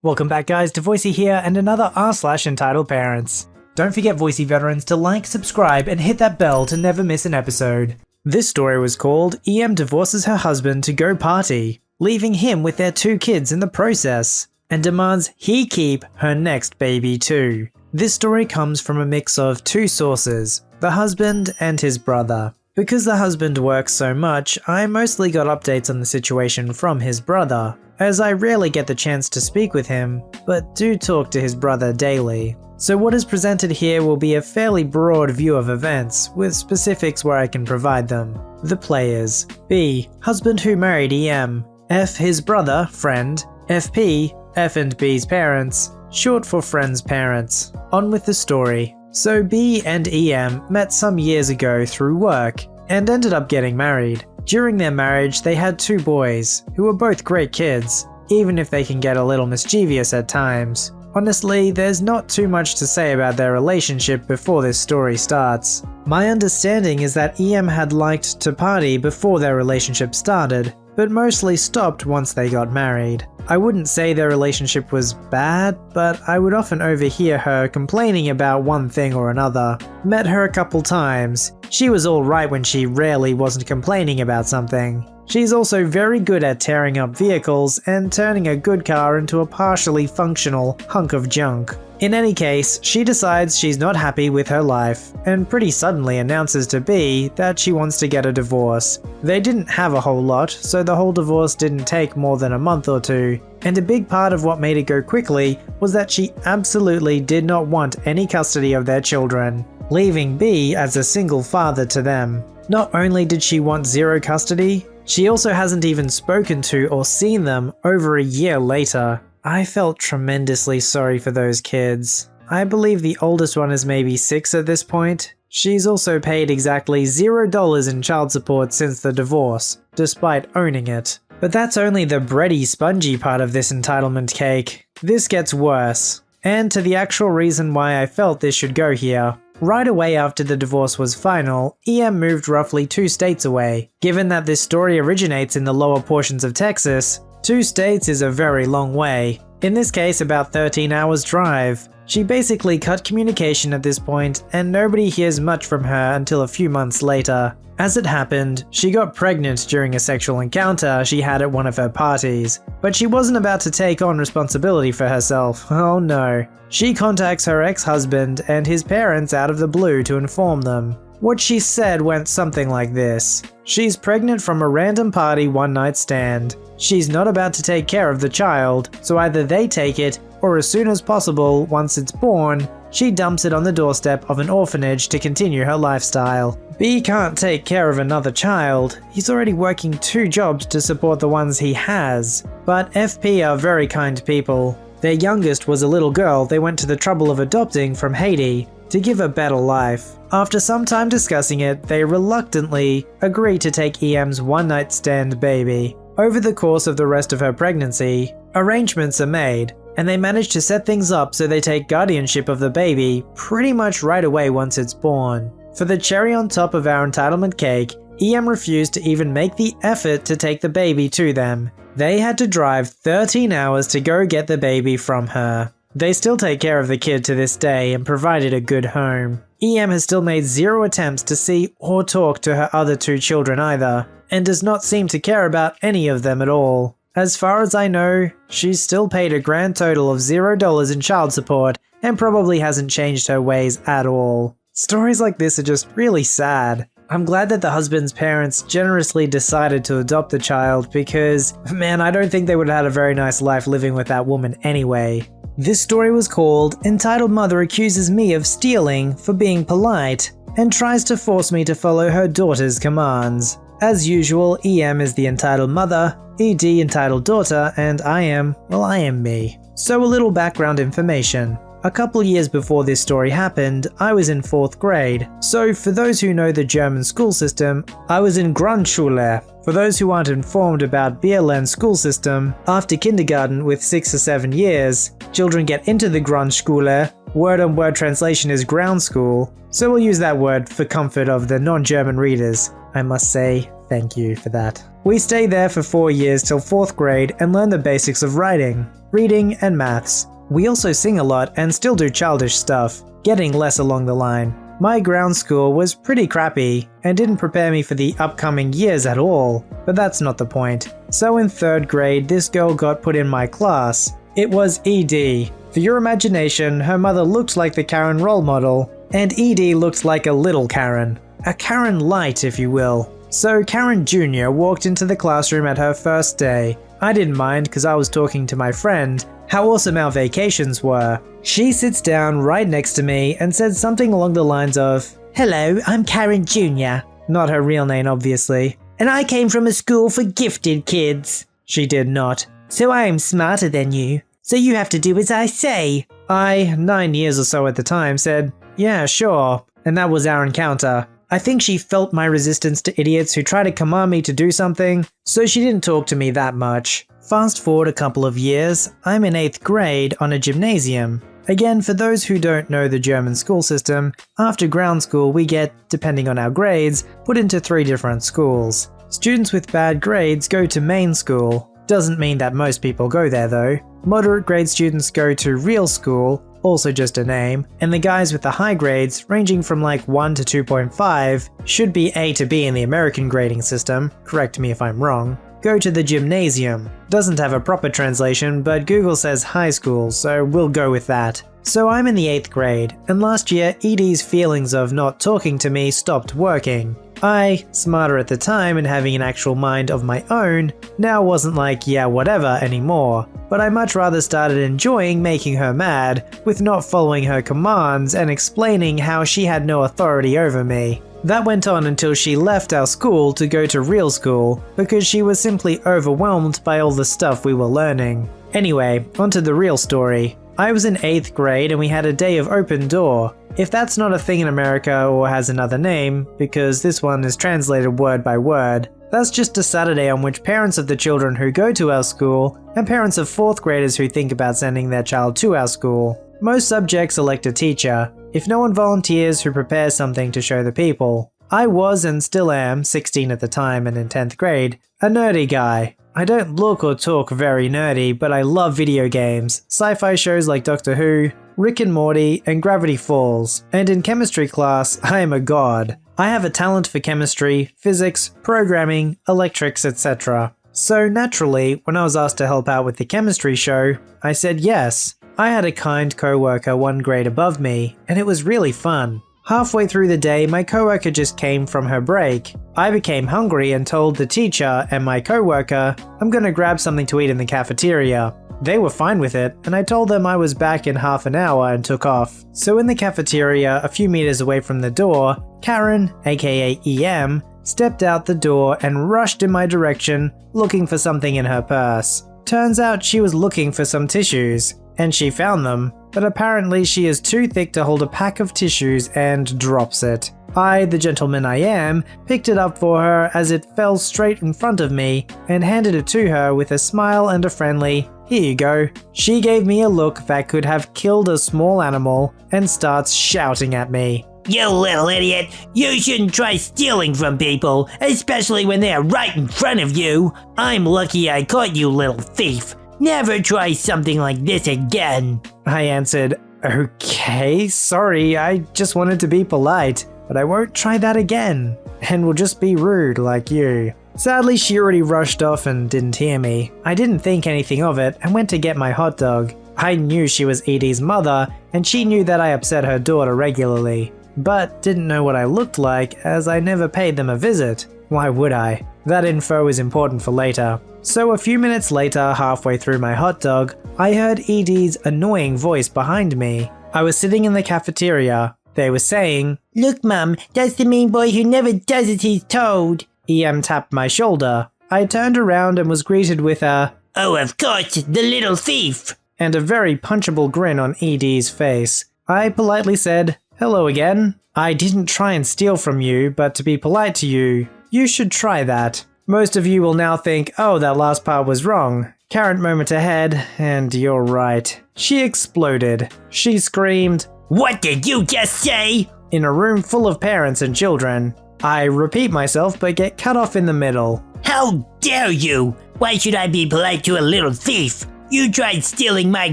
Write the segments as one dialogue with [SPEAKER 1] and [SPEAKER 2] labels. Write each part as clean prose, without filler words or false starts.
[SPEAKER 1] Welcome back guys to Voicey here and another r/EntitledParents. Don't forget Voicey veterans to like, subscribe and hit that bell to never miss an episode. This story was called EM divorces her husband to go party, leaving him with their 2 kids in the process, and demands he keep her next baby too. This story comes from a mix of 2 sources, the husband and his brother. Because the husband works so much, I mostly got updates on the situation from his brother, as I rarely get the chance to speak with him, but do talk to his brother daily. So what is presented here will be a fairly broad view of events, with specifics where I can provide them. The players: B. Husband who married EM. F. His brother, friend. FP. F and B's parents, short for friend's parents. On with the story. So B and EM met some years ago through work, and ended up getting married. During their marriage, they had 2 boys, who were both great kids, even if they can get a little mischievous at times. Honestly, there's not too much to say about their relationship before this story starts. My understanding is that EM had liked to party before their relationship started, but mostly stopped once they got married. I wouldn't say their relationship was bad, but I would often overhear her complaining about one thing or another. Met her a couple times. She was alright when she rarely wasn't complaining about something. She's also very good at tearing up vehicles and turning a good car into a partially functional hunk of junk. In any case, she decides she's not happy with her life, and pretty suddenly announces to B that she wants to get a divorce. They didn't have a whole lot, so the whole divorce didn't take more than a month or 2, and a big part of what made it go quickly was that she absolutely did not want any custody of their children, leaving B as a single father to them. Not only did she want 0 custody, she also hasn't even spoken to or seen them over a year later. I felt tremendously sorry for those kids. I believe the oldest one is maybe 6 at this point. She's also paid exactly $0 in child support since the divorce, despite owning it. But that's only the bready, spongy part of this entitlement cake. This gets worse. And to the actual reason why I felt this should go here. Right away after the divorce was final, EM moved roughly 2 states away. Given that this story originates in the lower portions of Texas, 2 states is a very long way. In this case, about 13 hours drive. She basically cut communication at this point, and nobody hears much from her until a few months later. As it happened, she got pregnant during a sexual encounter she had at one of her parties, but she wasn't about to take on responsibility for herself. Oh no. She contacts her ex-husband and his parents out of the blue to inform them. What she said went something like this. She's pregnant from a random party one-night stand. She's not about to take care of the child, so either they take it, or as soon as possible, once it's born, she dumps it on the doorstep of an orphanage to continue her lifestyle. B can't take care of another child. He's already working 2 jobs to support the ones he has. But FP are very kind people. Their youngest was a little girl they went to the trouble of adopting from Haiti to give a better life. After some time discussing it, they reluctantly agree to take EM's one-night stand baby. Over the course of the rest of her pregnancy, arrangements are made, and they manage to set things up so they take guardianship of the baby pretty much right away once it's born. For the cherry on top of our entitlement cake, EM refused to even make the effort to take the baby to them. They had to drive 13 hours to go get the baby from her. They still take care of the kid to this day and provided a good home. EM has still made 0 attempts to see or talk to her other 2 children either, and does not seem to care about any of them at all. As far as I know, she's still paid a grand total of $0 in child support and probably hasn't changed her ways at all. Stories like this are just really sad. I'm glad that the husband's parents generously decided to adopt the child because, man, I don't think they would have had a very nice life living with that woman anyway. This story was called Entitled Mother Accuses Me of Stealing for Being Polite and Tries to Force Me to Follow Her Daughter's Commands. As usual, EM is the entitled mother, ED entitled daughter, and I am me. So a little background information. A couple years before this story happened, I was in 4th grade. So for those who know the German school system, I was in Grundschule. For those who aren't informed about BLN's school system, after kindergarten with 6 or 7 years, children get into the Grundschule. Word-on-word translation is ground school, so we'll use that word for comfort of the non-German readers. I must say, Thank you for that. We stayed there for 4 years till 4th grade and learned the basics of writing, reading, and maths. We also sing a lot and still do childish stuff, getting less along the line. My ground school was pretty crappy and didn't prepare me for the upcoming years at all, but that's not the point. So in 3rd grade, this girl got put in my class. It was ED. For your imagination, her mother looked like the Karen role model, and ED looked like a little Karen. A Karen light, if you will. So Karen Jr. walked into the classroom at her first day. I didn't mind because I was talking to my friend how awesome our vacations were. She sits down right next to me and said something along the lines of, "Hello, I'm Karen Jr." Not her real name, obviously. "And I came from a school for gifted kids." She did not. "So I am smarter than you. So you have to do as I say." I, 9 years or so at the time, said, "Yeah, sure." And that was our encounter. I think she felt my resistance to idiots who try to command me to do something, so she didn't talk to me that much. Fast forward a couple of years, I'm in 8th grade on a gymnasium. Again, for those who don't know the German school system, after ground school we get, depending on our grades, put into 3 different schools. Students with bad grades go to main school. Doesn't mean that most people go there though. Moderate grade students go to real school, also just a name, and the guys with the high grades, ranging from like 1 to 2.5, should be A to B in the American grading system, correct me if I'm wrong, go to the gymnasium. Doesn't have a proper translation, but Google says high school, so we'll go with that. So I'm in the 8th grade, and last year ED's feelings of not talking to me stopped working. I, smarter at the time and having an actual mind of my own, now wasn't like yeah whatever anymore, but I much rather started enjoying making her mad, with not following her commands and explaining how she had no authority over me. That went on until she left our school to go to real school, because she was simply overwhelmed by all the stuff we were learning. Anyway, onto the real story. I was in 8th grade and we had a day of open door. If that's not a thing in America or has another name, because this one is translated word by word, that's just a Saturday on which parents of the children who go to our school and parents of 4th graders who think about sending their child to our school. Most subjects elect a teacher, if no one volunteers who prepares something to show the people. I was and still am, 16 at the time and in 10th grade, a nerdy guy. I don't look or talk very nerdy, but I love video games, sci-fi shows like Doctor Who, Rick and Morty, and Gravity Falls, and in chemistry class, I am a god. I have a talent for chemistry, physics, programming, electrics, etc. So naturally, when I was asked to help out with the chemistry show, I said yes. I had a kind coworker 1 grade above me, and it was really fun. Halfway through the day, my coworker just came from her break. I became hungry and told the teacher and my coworker, I'm gonna grab something to eat in the cafeteria. They were fine with it, and I told them I was back in half an hour and took off. So in the cafeteria, a few meters away from the door, Karen, aka EM, stepped out the door and rushed in my direction, looking for something in her purse. Turns out she was looking for some tissues, and she found them, but apparently she is too thick to hold a pack of tissues and drops it. I, the gentleman I am, picked it up for her as it fell straight in front of me and handed it to her with a smile and a friendly, "Here you go." She gave me a look that could have killed a small animal and starts shouting at me.
[SPEAKER 2] "You little idiot, you shouldn't try stealing from people, especially when they're right in front of you. I'm lucky I caught you, little thief. Never try something like this again."
[SPEAKER 1] I answered, "Okay, sorry, I just wanted to be polite, but I won't try that again, and will just be rude like you." Sadly, she already rushed off and didn't hear me. I didn't think anything of it and went to get my hot dog. I knew she was Edie's mother, and she knew that I upset her daughter regularly, but didn't know what I looked like as I never paid them a visit. Why would I? That info is important for later. So a few minutes later, halfway through my hot dog, I heard Edie's annoying voice behind me. I was sitting in the cafeteria. They were saying,
[SPEAKER 2] "Look, Mum, that's the mean boy who never does as he's told."
[SPEAKER 1] EM tapped my shoulder. I turned around and was greeted with a,
[SPEAKER 2] "Oh, of course, the little thief,"
[SPEAKER 1] and a very punchable grin on Edie's face. I politely said, "Hello again. I didn't try and steal from you, but to be polite to you, you should try that." Most of you will now think, oh, that last part was wrong. Current moment ahead, and you're right. She exploded. She screamed,
[SPEAKER 2] "What did you just say?"
[SPEAKER 1] in a room full of parents and children. I repeat myself but get cut off in the middle.
[SPEAKER 2] How dare you! Why should I be polite to a little thief? You tried stealing my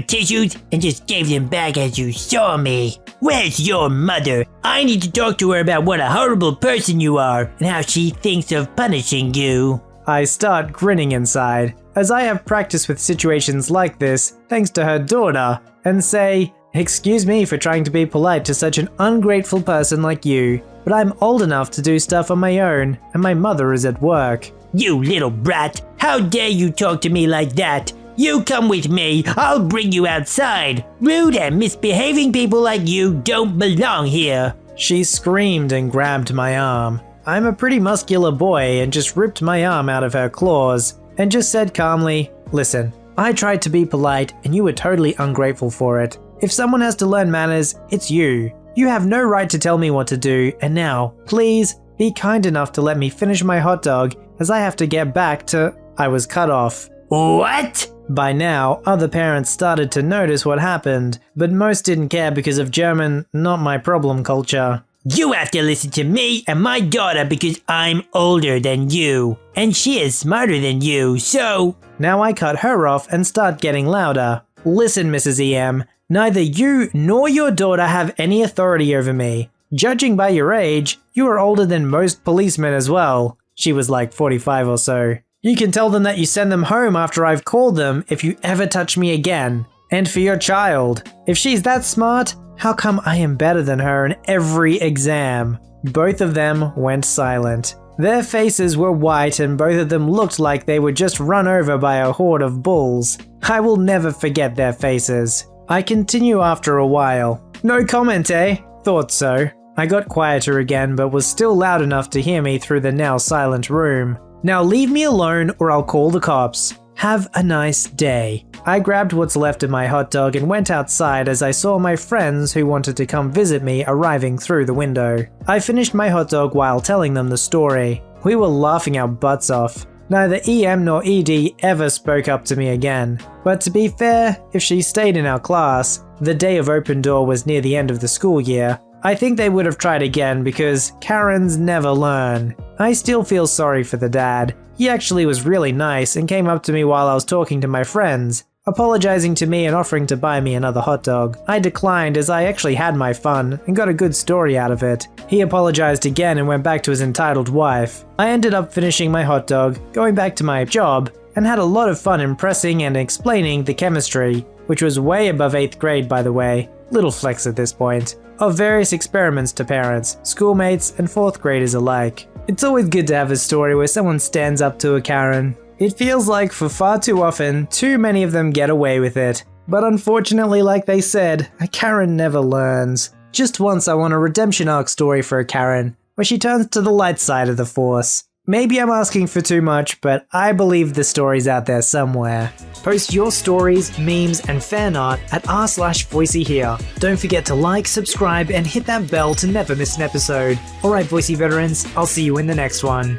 [SPEAKER 2] tissues and just gave them back as you saw me. Where's your mother? I need to talk to her about what a horrible person you are and how she thinks of punishing you.
[SPEAKER 1] I start grinning inside, as I have practice with situations like this thanks to her daughter, and say, "Excuse me for trying to be polite to such an ungrateful person like you, but I'm old enough to do stuff on my own, and my mother is at work."
[SPEAKER 2] You little brat! How dare you talk to me like that? You come with me, I'll bring you outside. Rude and misbehaving people like you don't belong here.
[SPEAKER 1] She screamed and grabbed my arm. I'm a pretty muscular boy and just ripped my arm out of her claws and just said calmly, "Listen, I tried to be polite and you were totally ungrateful for it. If someone has to learn manners, it's you. You have no right to tell me what to do, and now, please, be kind enough to let me finish my hot dog as I have to get back to..." I was cut off.
[SPEAKER 2] What?
[SPEAKER 1] By now, other parents started to notice what happened, but most didn't care because of German not my problem culture.
[SPEAKER 2] You have to listen to me and my daughter because I'm older than you, and she is smarter than you, so...
[SPEAKER 1] Now I cut her off and start getting louder. "Listen, Mrs. EM, neither you nor your daughter have any authority over me. Judging by your age, you are older than most policemen as well." She was like 45 or so. "You can tell them that you send them home after I've called them if you ever touch me again. And for your child, if she's that smart, how come I am better than her in every exam?" Both of them went silent. Their faces were white and both of them looked like they were just run over by a horde of bulls. I will never forget their faces. I continue after a while. "No comment, eh? Thought so." I got quieter again but was still loud enough to hear me through the now silent room. "Now leave me alone or I'll call the cops. Have a nice day." I grabbed what's left of my hot dog and went outside as I saw my friends who wanted to come visit me arriving through the window. I finished my hot dog while telling them the story. We were laughing our butts off. Neither EM nor ED ever spoke up to me again. But to be fair, if she stayed in our class, the day of open door was near the end of the school year, I think they would have tried again because Karens never learn. I still feel sorry for the dad. He actually was really nice and came up to me while I was talking to my friends, apologizing to me and offering to buy me another hot dog. I declined as I actually had my fun and got a good story out of it. He apologized again and went back to his entitled wife. I ended up finishing my hot dog, going back to my job, and had a lot of fun impressing and explaining the chemistry, which was way above 8th grade by the way, little flex at this point, of various experiments to parents, schoolmates, and 4th graders alike. It's always good to have a story where someone stands up to a Karen. It feels like for far too often, too many of them get away with it. But unfortunately, like they said, a Karen never learns. Just once I want a redemption arc story for a Karen, where she turns to the light side of the Force. Maybe I'm asking for too much, but I believe the story's out there somewhere. Post your stories, memes, and fan art at r/VoiceyHere. Don't forget to like, subscribe, and hit that bell to never miss an episode. Alright, Voicey veterans, I'll see you in the next one.